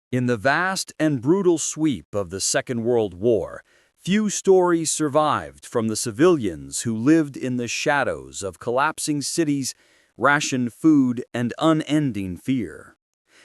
In the vast and brutal sweep of the Second World War, few stories survived from the civilians who lived in the shadows of collapsing cities, rationed food, and unending fear.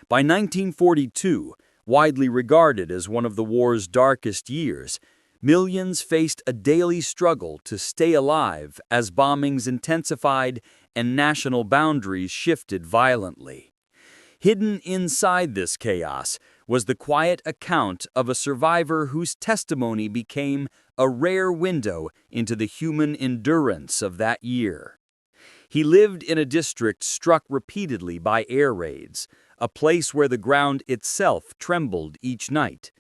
By 1942, widely regarded as one of the war's darkest years, millions faced a daily struggle to stay alive as bombings intensified and national boundaries shifted violently. Hidden inside this chaos was the quiet account of a survivor whose testimony became a rare window into the human endurance of that year. He lived in a district struck repeatedly by air raids, a place where the ground itself trembled each night.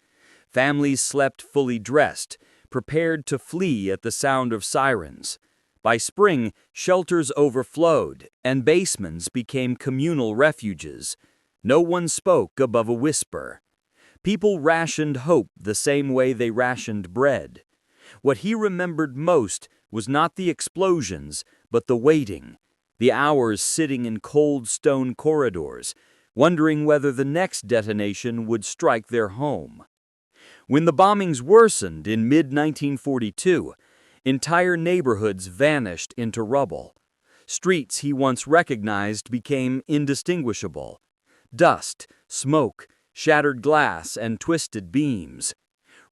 Families slept fully dressed, prepared to flee at the sound of sirens. By spring, shelters overflowed, and basements became communal refuges. No one spoke above a whisper. People rationed hope the same way they rationed bread. What he remembered most was not the explosions, but the waiting, the hours sitting in cold stone corridors, wondering whether the next detonation would strike their home. When the bombings worsened in mid-1942, entire neighborhoods vanished into rubble. Streets he once recognized became indistinguishable. Dust, smoke, shattered glass, and twisted beams.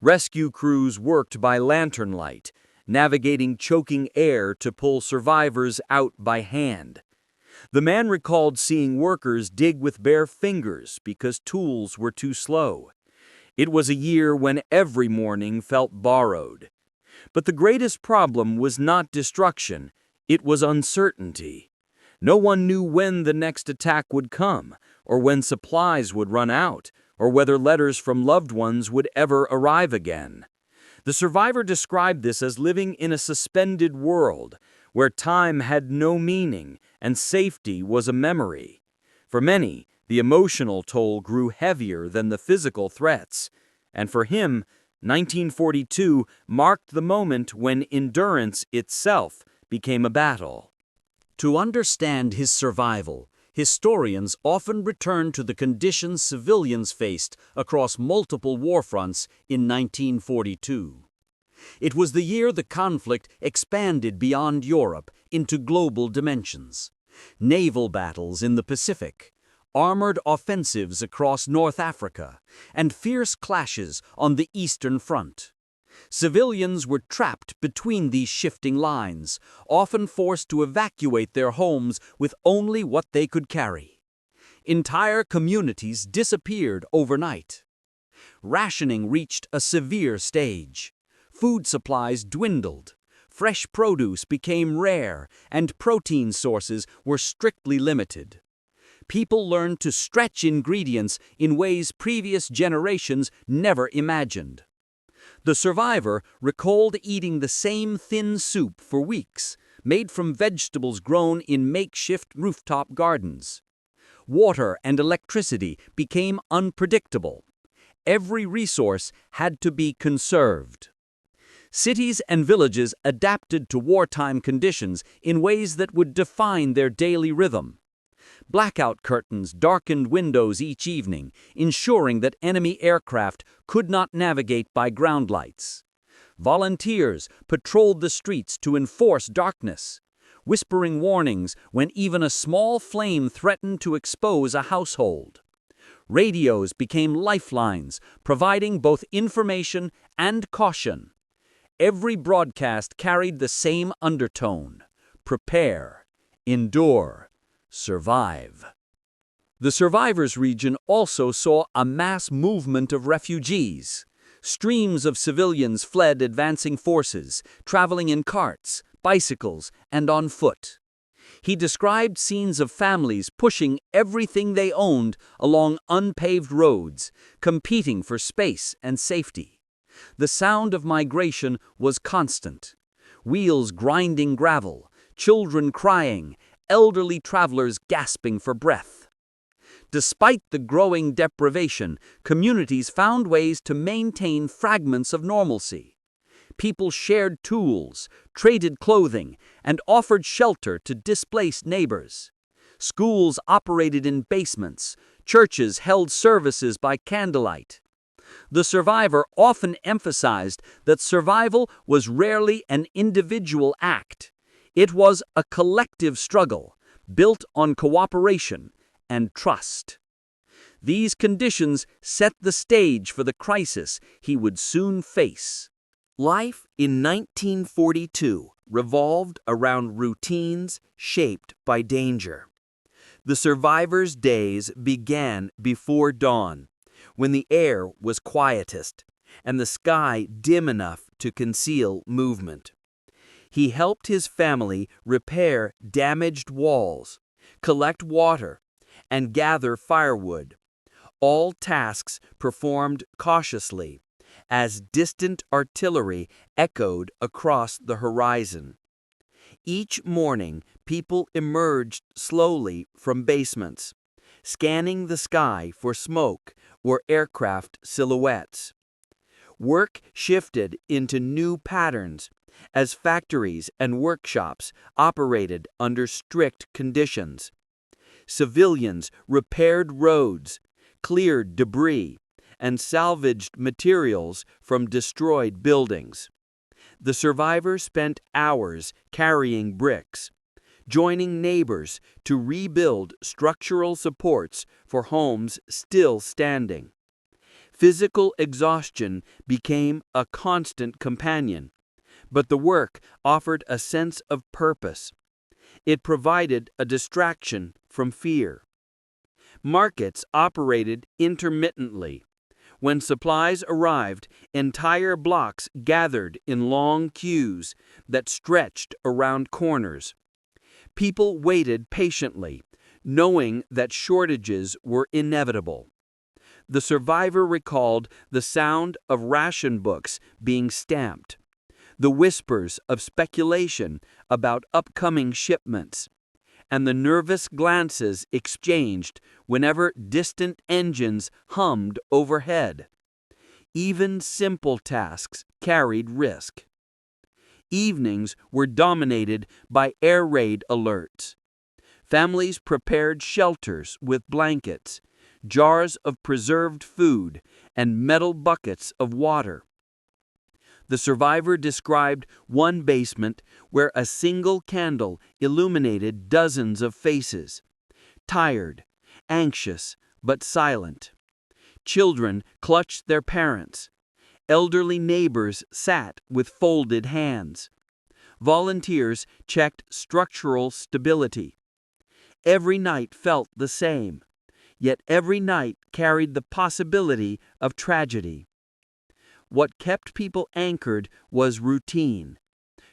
Rescue crews worked by lantern light, navigating choking air to pull survivors out by hand. The man recalled seeing workers dig with bare fingers because tools were too slow. It was a year when every morning felt borrowed. But the greatest problem was not destruction, it was uncertainty. No one knew when the next attack would come, or when supplies would run out, or whether letters from loved ones would ever arrive again. The survivor described this as living in a suspended world, where time had no meaning and safety was a memory. For many, the emotional toll grew heavier than the physical threats, and for him, 1942 marked the moment when endurance itself became a battle. To understand his survival, historians often return to the conditions civilians faced across multiple war fronts in 1942. It was the year the conflict expanded beyond Europe into global dimensions. Naval battles in the Pacific, armored offensives across North Africa, and fierce clashes on the Eastern Front. Civilians were trapped between these shifting lines, often forced to evacuate their homes with only what they could carry. Entire communities disappeared overnight. Rationing reached a severe stage. Food supplies dwindled. Fresh produce became rare, and protein sources were strictly limited. People learned to stretch ingredients in ways previous generations never imagined. The survivor recalled eating the same thin soup for weeks, made from vegetables grown in makeshift rooftop gardens. Water and electricity became unpredictable. Every resource had to be conserved. Cities and villages adapted to wartime conditions in ways that would define their daily rhythm. Blackout curtains darkened windows each evening, ensuring that enemy aircraft could not navigate by ground lights. Volunteers patrolled the streets to enforce darkness, whispering warnings when even a small flame threatened to expose a household. Radios became lifelines, providing both information and caution. Every broadcast carried the same undertone: prepare, endure, survive. The survivors' region also saw a mass movement of refugees. Streams of civilians fled advancing forces, traveling in carts, bicycles, and on foot. He described scenes of families pushing everything they owned along unpaved roads, competing for space and safety. The sound of migration was constant. Wheels grinding gravel, children crying, elderly travelers gasping for breath. Despite the growing deprivation, communities found ways to maintain fragments of normalcy. People shared tools, traded clothing, and offered shelter to displaced neighbors. Schools operated in basements, Churches held services by candlelight. The survivor often emphasized that survival was rarely an individual act. It was a collective struggle, built on cooperation and trust. These conditions set the stage for the crisis he would soon face. Life in 1942 revolved around routines shaped by danger. The survivor's days began before dawn, when the air was quietest and the sky dim enough to conceal movement. He helped his family repair damaged walls, collect water, and gather firewood, all tasks performed cautiously, as distant artillery echoed across the horizon. Each morning, people emerged slowly from basements, scanning the sky for smoke or aircraft silhouettes. Work shifted into new patterns as factories and workshops operated under strict conditions. Civilians repaired roads, cleared debris, and salvaged materials from destroyed buildings. The survivor spent hours carrying bricks, joining neighbors to rebuild structural supports for homes still standing. Physical exhaustion became a constant companion, but the work offered a sense of purpose. It provided a distraction from fear. Markets operated intermittently. When supplies arrived, entire blocks gathered in long queues that stretched around corners. People waited patiently, knowing that shortages were inevitable. The survivor recalled the sound of ration books being stamped, the whispers of speculation about upcoming shipments, and the nervous glances exchanged whenever distant engines hummed overhead. Even simple tasks carried risk. Evenings were dominated by air raid alerts. Families prepared shelters with blankets, jars of preserved food, and metal buckets of water. The survivor described one basement where a single candle illuminated dozens of faces, tired, anxious, but silent. Children clutched their parents. Elderly neighbors sat with folded hands. Volunteers checked structural stability. Every night felt the same, yet every night carried the possibility of tragedy. What kept people anchored was routine.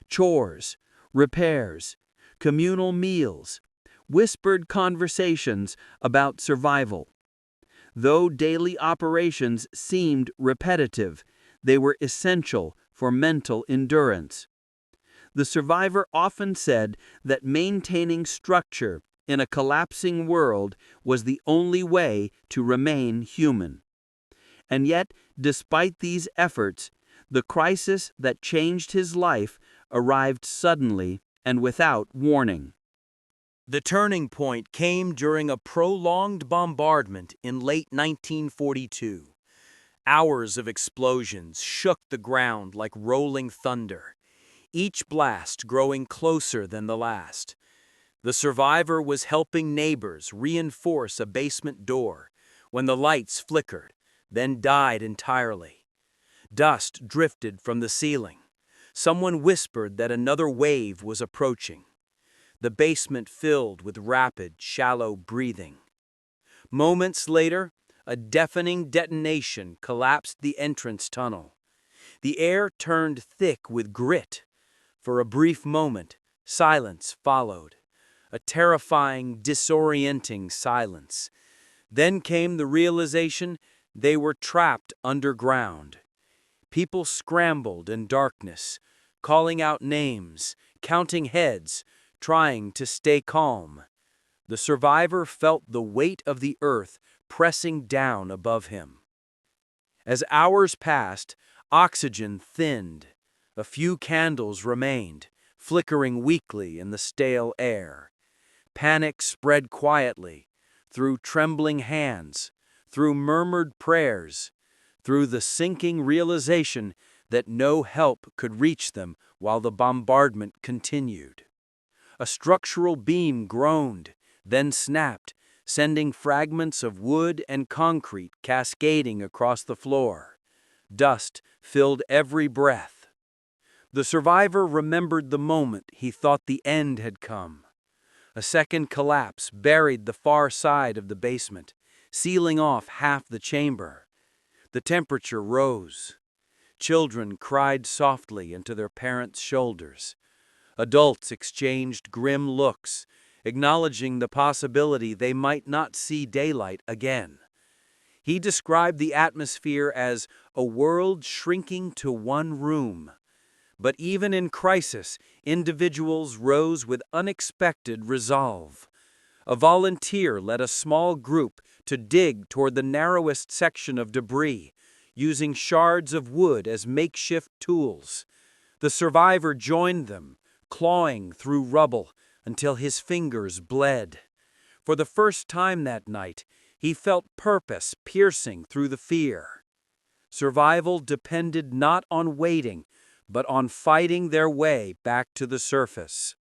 Chores, repairs, communal meals, whispered conversations about survival. Though daily operations seemed repetitive, they were essential for mental endurance. The survivor often said that maintaining structure in a collapsing world was the only way to remain human. And yet, despite these efforts, the crisis that changed his life arrived suddenly and without warning. The turning point came during a prolonged bombardment in late 1942. Hours of explosions shook the ground like rolling thunder, each blast growing closer than the last. The survivor was helping neighbors reinforce a basement door when the lights flickered, then died entirely. Dust drifted from the ceiling. Someone whispered that another wave was approaching. The basement filled with rapid, shallow breathing. Moments later, a deafening detonation collapsed the entrance tunnel. The air turned thick with grit. For a brief moment, silence followed. A terrifying, disorienting silence. Then came the realization they were trapped underground. People scrambled in darkness, calling out names, counting heads, trying to stay calm. The survivor felt the weight of the earth pressing down above him. As hours passed, oxygen thinned. A few candles remained, flickering weakly in the stale air. Panic spread quietly. through trembling hands, through murmured prayers, through the sinking realization that no help could reach them while the bombardment continued. A structural beam groaned, then snapped, sending fragments of wood and concrete cascading across the floor. Dust filled every breath. The survivor remembered the moment he thought the end had come. A second collapse buried the far side of the basement, sealing off half the chamber. The temperature rose. Children cried softly into their parents' shoulders. Adults exchanged grim looks, acknowledging the possibility they might not see daylight again. He described the atmosphere as a world shrinking to one room. But even in crisis, individuals rose with unexpected resolve. A volunteer led a small group to dig toward the narrowest section of debris, using shards of wood as makeshift tools. The survivor joined them, clawing through rubble until his fingers bled. For the first time that night, he felt purpose piercing through the fear. Survival depended not on waiting, but on fighting their way back to the surface.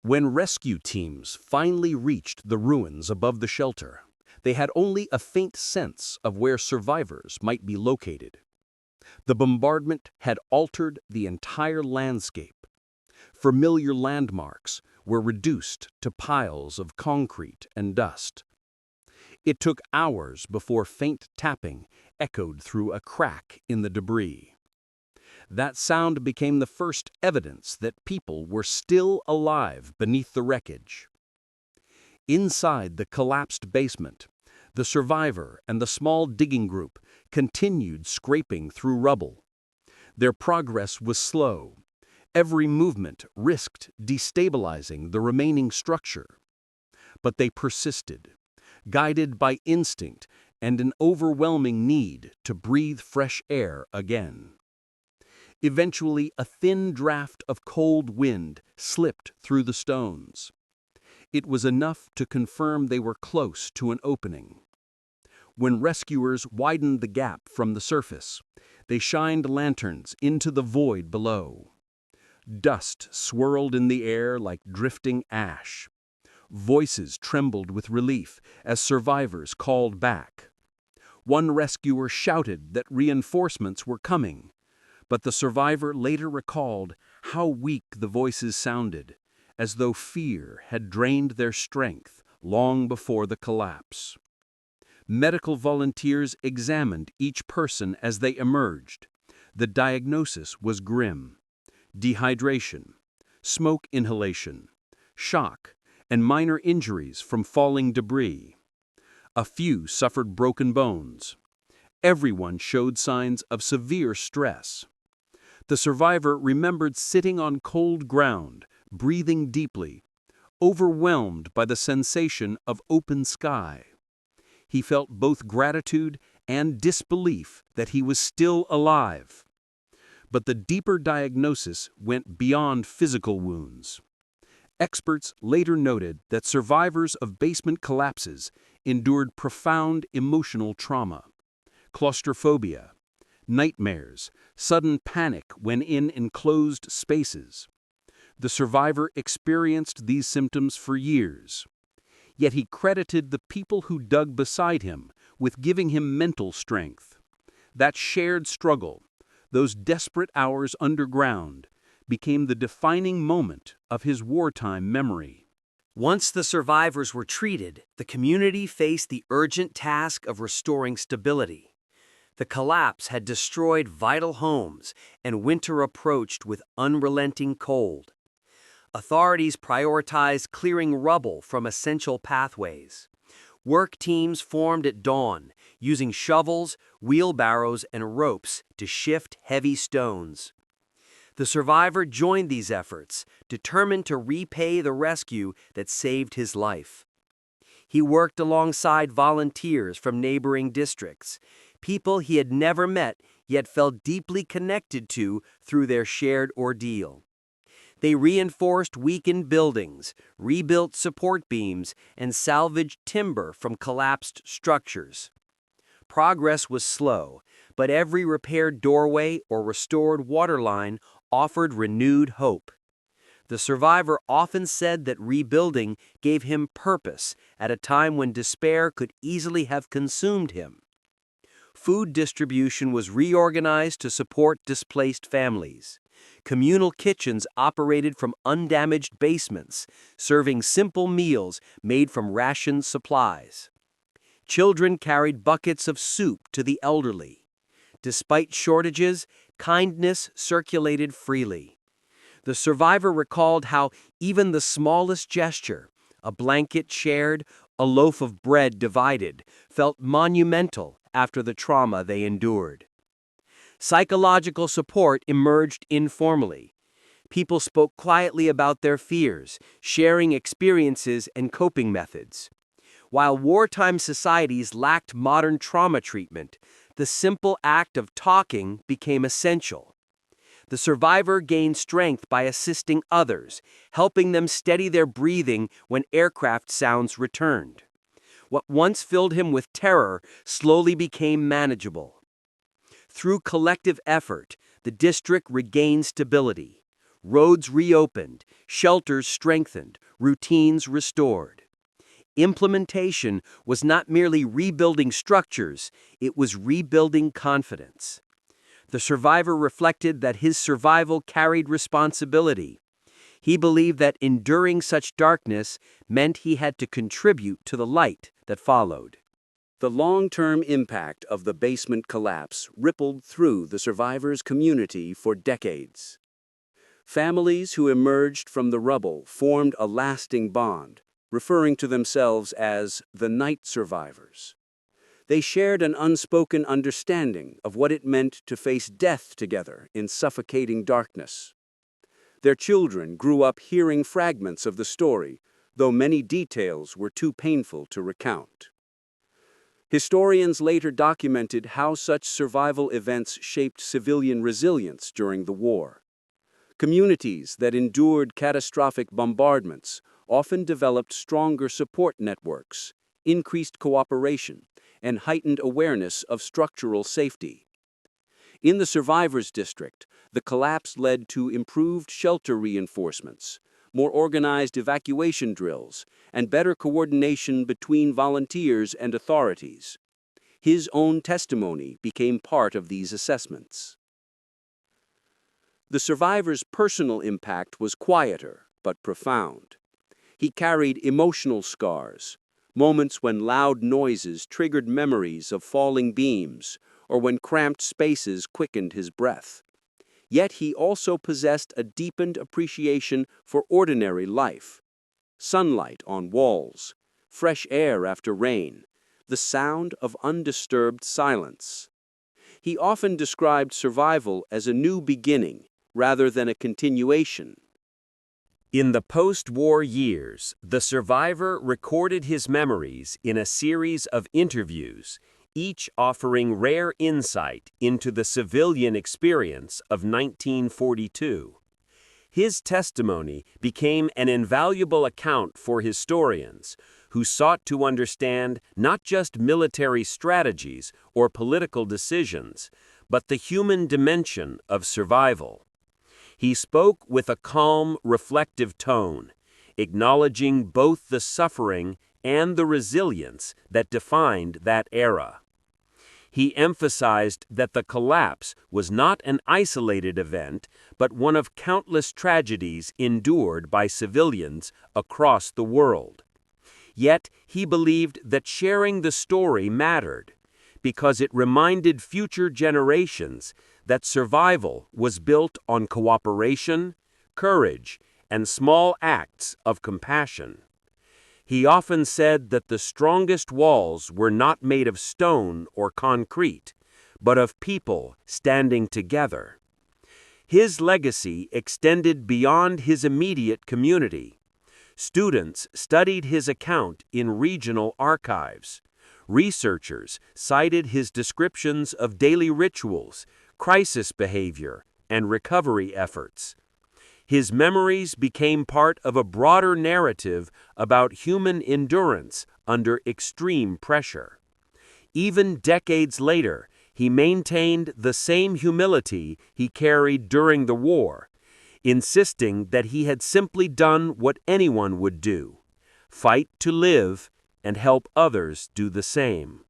When rescue teams finally reached the ruins above the shelter, they had only a faint sense of where survivors might be located. The bombardment had altered the entire landscape. Familiar landmarks were reduced to piles of concrete and dust. It took hours before faint tapping echoed through a crack in the debris. That sound became the first evidence that people were still alive beneath the wreckage. Inside the collapsed basement, the survivor and the small digging group continued scraping through rubble. Their progress was slow. Every movement risked destabilizing the remaining structure. But they persisted, guided by instinct and an overwhelming need to breathe fresh air again. Eventually, a thin draft of cold wind slipped through the stones. It was enough to confirm they were close to an opening. When rescuers widened the gap from the surface, they shined lanterns into the void below. Dust swirled in the air like drifting ash. Voices trembled with relief as survivors called back. One rescuer shouted that reinforcements were coming, but the survivor later recalled how weak the voices sounded, as though fear had drained their strength long before the collapse. Medical volunteers examined each person as they emerged. The diagnosis was grim: dehydration, smoke inhalation, shock, and minor injuries from falling debris. A few suffered broken bones. Everyone showed signs of severe stress. The survivor remembered sitting on cold ground, breathing deeply, overwhelmed by the sensation of open sky. He felt both gratitude and disbelief that he was still alive. But the deeper diagnosis went beyond physical wounds. Experts later noted that survivors of basement collapses endured profound emotional trauma: claustrophobia, nightmares, sudden panic when in enclosed spaces. The survivor experienced these symptoms for years. Yet he credited the people who dug beside him with giving him mental strength. That shared struggle, those desperate hours underground, became the defining moment of his wartime memory. Once the survivors were treated, the community faced the urgent task of restoring stability. The collapse had destroyed vital homes, and winter approached with unrelenting cold. Authorities prioritized clearing rubble from essential pathways. Work teams formed at dawn, using shovels, wheelbarrows, and ropes to shift heavy stones. The survivor joined these efforts, determined to repay the rescue that saved his life. He worked alongside volunteers from neighboring districts, people he had never met yet felt deeply connected to through their shared ordeal. They reinforced weakened buildings, rebuilt support beams, and salvaged timber from collapsed structures. Progress was slow, but every repaired doorway or restored waterline offered renewed hope. The survivor often said that rebuilding gave him purpose at a time when despair could easily have consumed him. Food distribution was reorganized to support displaced families. Communal kitchens operated from undamaged basements, serving simple meals made from rationed supplies. Children carried buckets of soup to the elderly. Despite shortages, kindness circulated freely. The survivor recalled how even the smallest gesture, a blanket shared, a loaf of bread divided, felt monumental after the trauma they endured. Psychological support emerged informally. People spoke quietly about their fears, sharing experiences and coping methods. While wartime societies lacked modern trauma treatment, the simple act of talking became essential. The survivor gained strength by assisting others, helping them steady their breathing when aircraft sounds returned. What once filled him with terror slowly became manageable. Through collective effort, the district regained stability. Roads reopened, shelters strengthened, routines restored. Implementation was not merely rebuilding structures, it was rebuilding confidence. The survivor reflected that his survival carried responsibility. He believed that enduring such darkness meant he had to contribute to the light that followed. The long-term impact of the basement collapse rippled through the survivors' community for decades. Families who emerged from the rubble formed a lasting bond, referring to themselves as the night survivors. They shared an unspoken understanding of what it meant to face death together in suffocating darkness. Their children grew up hearing fragments of the story, though many details were too painful to recount. Historians later documented how such survival events shaped civilian resilience during the war. Communities that endured catastrophic bombardments often developed stronger support networks, increased cooperation, and heightened awareness of structural safety. In the survivors' district, the collapse led to improved shelter reinforcements, more organized evacuation drills, and better coordination between volunteers and authorities. His own testimony became part of these assessments. The survivor's personal impact was quieter but profound. He carried emotional scars, moments when loud noises triggered memories of falling beams or when cramped spaces quickened his breath. Yet he also possessed a deepened appreciation for ordinary life. Sunlight on walls, fresh air after rain, the sound of undisturbed silence. He often described survival as a new beginning rather than a continuation. In the post-war years, the survivor recorded his memories in a series of interviews, each offering rare insight into the civilian experience of 1942. His testimony became an invaluable account for historians who sought to understand not just military strategies or political decisions, but the human dimension of survival. He spoke with a calm, reflective tone, acknowledging both the suffering and the resilience that defined that era. He emphasized that the collapse was not an isolated event, but one of countless tragedies endured by civilians across the world. Yet he believed that sharing the story mattered, because it reminded future generations that survival was built on cooperation, courage, and small acts of compassion. He often said that the strongest walls were not made of stone or concrete, but of people standing together. His legacy extended beyond his immediate community. Students studied his account in regional archives. Researchers cited his descriptions of daily rituals, crisis behavior, and recovery efforts. His memories became part of a broader narrative about human endurance under extreme pressure. Even decades later, he maintained the same humility he carried during the war, insisting that he had simply done what anyone would do: fight to live and help others do the same.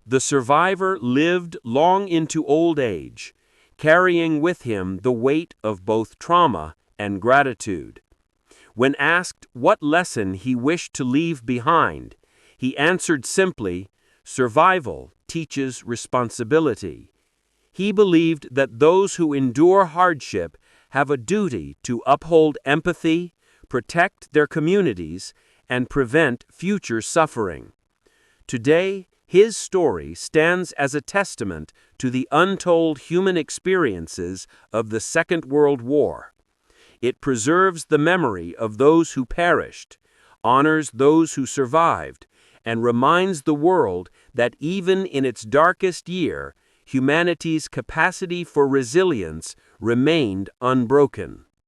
The survivor lived long into old age, carrying with him the weight of both trauma and gratitude. When asked what lesson he wished to leave behind, he answered simply, "Survival teaches responsibility." He believed that those who endure hardship have a duty to uphold empathy, protect their communities, and prevent future suffering. Today, his story stands as a testament to the untold human experiences of the Second World War. It preserves the memory of those who perished, honors those who survived, and reminds the world that even in its darkest year, humanity's capacity for resilience remained unbroken.